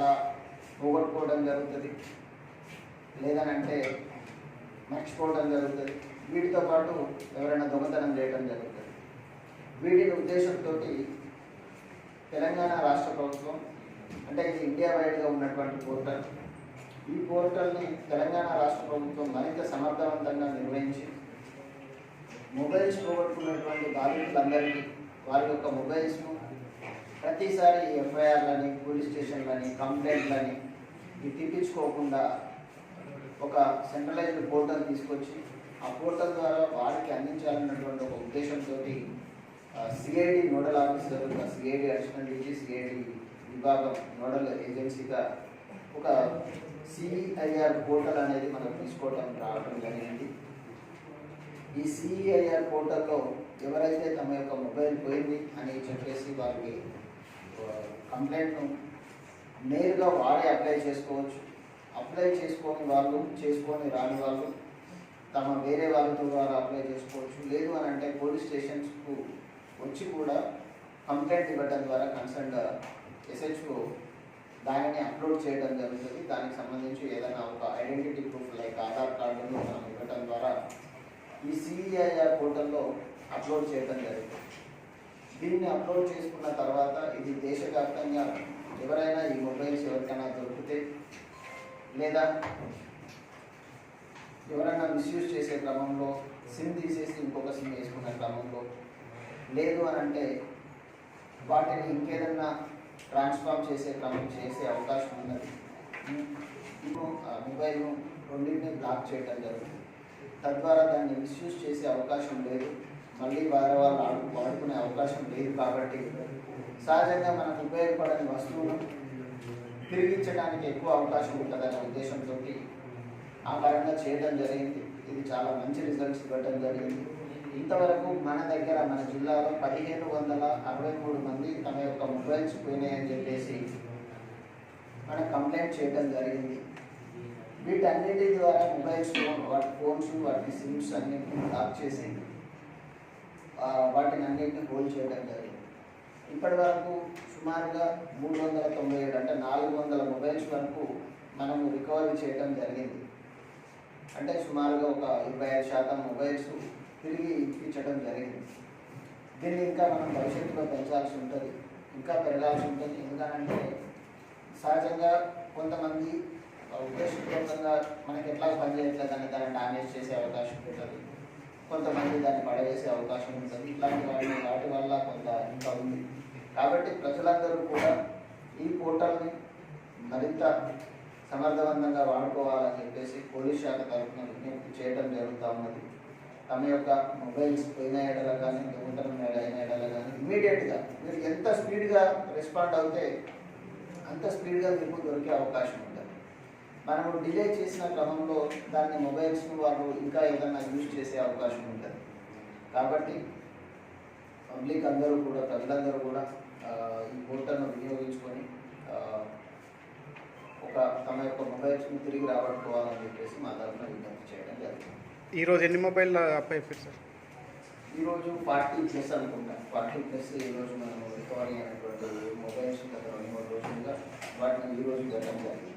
చాలా పోగొట్టుకోవడం జరుగుతుంది, లేదనంటే మర్చిపోవడం జరుగుతుంది. వీటితో పాటు ఎవరైనా దొంగతనం చేయడం జరుగుతుంది. వీటిని ఉద్దేశంతో తెలంగాణ రాష్ట్ర ప్రభుత్వం, అంటే ఇది ఇండియా వైడ్గా ఉన్నటువంటి పోర్టల్, ఈ పోర్టల్ని తెలంగాణ రాష్ట్ర ప్రభుత్వం మరింత సమర్థవంతంగా నిర్వహించి మొబైల్స్ పోగొట్టుకున్నటువంటి బాధితులందరికీ వారి యొక్క మొబైల్స్ను ప్రతిసారి ఎఫ్ఐఆర్లని, పోలీస్ స్టేషన్లని, కంప్లైంట్లని ఇది తిప్పించుకోకుండా ఒక సెంట్రలైజ్డ్ పోర్టల్ తీసుకొచ్చి ఆ పోర్టల్ ద్వారా వారికి అందించాలన్నటువంటి ఒక ఉద్దేశంతో CID nodal officer, CID additional DG, CID విభాగం నోడల్ ఏజెన్సీగా ఒక సిఈఐఆర్ పోర్టల్ అనేది మనం తీసుకోవడం రావడం జరిగింది. ఈ సిఈఐఆర్ పోర్టల్లో ఎవరైతే తమ యొక్క మొబైల్ పోయింది అని చెప్పేసి వారికి కంప్లైంట్ను నేరుగా వారే అప్లై చేసుకోవచ్చు. అప్లై చేసుకొని రాని వాళ్ళు తమ వేరే వాళ్ళతో ద్వారా అప్లై చేసుకోవచ్చు. లేదు అని అంటే పోలీస్ స్టేషన్స్కు వచ్చి కూడా కంప్లైంట్ ఇవ్వడం ద్వారా కన్సర్న్ ఎస్హెచ్ఓ దానిని అప్లోడ్ చేయడం జరుగుతుంది. దానికి సంబంధించి ఏదైనా ఒక ఐడెంటిటీ ప్రూఫ్ లైక్ ఆధార్ కార్డును మనం ఇవ్వడం ద్వారా ఈ సిఈఐఆర్ పోర్టల్లో అప్లోడ్ చేయడం జరుగుతుంది. దీన్ని అప్లోడ్ చేసుకున్న తర్వాత ఇది దేశవ్యాప్తంగా ఎవరైనా ఈ మొబైల్స్ ఎవరికైనా దొరికితే, లేదా ఎవరైనా మిస్యూజ్ చేసే క్రమంలో సిమ్ తీసేసి ఇంకొక సిమ్ వేసుకునే క్రమంలో, లేదు అని అంటే వాటిని ఇంకేదన్నా ట్రాన్స్ఫార్మ్ చేసే క్రమం చేసే అవకాశం ఉన్నది. ఇప్పుడు మొబైల్ను రెండింటిని బ్లాక్ చేయడం జరుగుతుంది. తద్వారా దాన్ని మిస్యూజ్ చేసే అవకాశం లేదు, మళ్ళీ వేరే వాళ్ళు వాడుకునే అవకాశం లేదు. కాబట్టి సహజంగా మనకు ఉపయోగపడని వస్తువును తిరిగించడానికి ఎక్కువ అవకాశం ఉంటుందనే ఉద్దేశంతో ఆ పరంగా చేయడం జరిగింది. ఇది చాలా మంచి రిజల్ట్స్ ఇవ్వడం జరిగింది. ఇంతవరకు మన దగ్గర మన జిల్లాలో 1563 మంది తమ యొక్క మొబైల్స్ పోయినాయని చెప్పేసి మన కంప్లైంట్ చేయడం జరిగింది. వీటన్నిటి ద్వారా మొబైల్స్, వాటి ఫోన్స్, వాటి సిమ్స్ అన్నింటినీ బ్లాక్ చేసి వాటిని అన్నింటినీ హోల్డ్ చేయడం జరిగింది. ఇప్పటి వరకు సుమారుగా 397 అంటే 400 మొబైల్స్ వరకు మనము రికవరీ చేయడం జరిగింది. అంటే సుమారుగా ఒక 25% మొబైల్స్ తిరిగి ఇప్పించడం జరిగింది. దీన్ని ఇంకా మనం భవిష్యత్తులో పెంచాల్సి ఉంటుంది, ఇంకా పెరగాల్సి ఉంటుంది. ఎందుకంటే సహజంగా కొంతమంది ఉద్దేశపూర్వకంగా మనకి ఎట్లా పనిచేయట్లేదని దాన్ని డ్యామేజ్ చేసే అవకాశం ఉంటుంది, కొంతమంది దాన్ని పడవేసే అవకాశం ఉంటుంది. ఇట్లాంటి వాటి వల్ల కొంత ఇంకా ఉంది. కాబట్టి ప్రజలందరూ కూడా ఈ పోర్టల్ని మరింత సమర్థవంతంగా వాడుకోవాలని చెప్పేసి పోలీస్ శాఖ తరఫున విజ్ఞప్తి చేయడం జరుగుతూ ఉన్నది. తమ యొక్క మొబైల్స్ పోయిన ఏడల కానీ, దొంగతనం అయిన ఏడల కానీ ఇమీడియట్గా మీరు ఎంత స్పీడ్గా రెస్పాండ్ అవుతే అంత స్పీడ్గా మీకు దొరికే అవకాశం ఉంటుంది. మనము డిలే చేసిన క్రమంలో దాన్ని మొబైల్స్ను వాళ్ళు ఇంకా ఏదైనా యూజ్ చేసే అవకాశం ఉంటుంది. కాబట్టి పబ్లిక్ అందరూ కూడా, ప్రజలందరూ కూడా ఈ పోర్టల్ను వినియోగించుకొని తమ యొక్క మొబైల్స్ని తిరిగి రాబట్టుకోవాలని చెప్పేసి మా తరఫున విజ్ఞప్తి చేయడం జరుగుతుంది. ఈరోజు ఎన్ని మొబైల్ అప్లై అయిపోయారు సార్? ఈరోజు 40+ అనుకుంటాం. 40+ ఈరోజు మనం రికవరీ అయినటువంటి మొబైల్స్ గత 2-3 రోజులుగా వాటిని ఈరోజు జరగడం జరిగింది.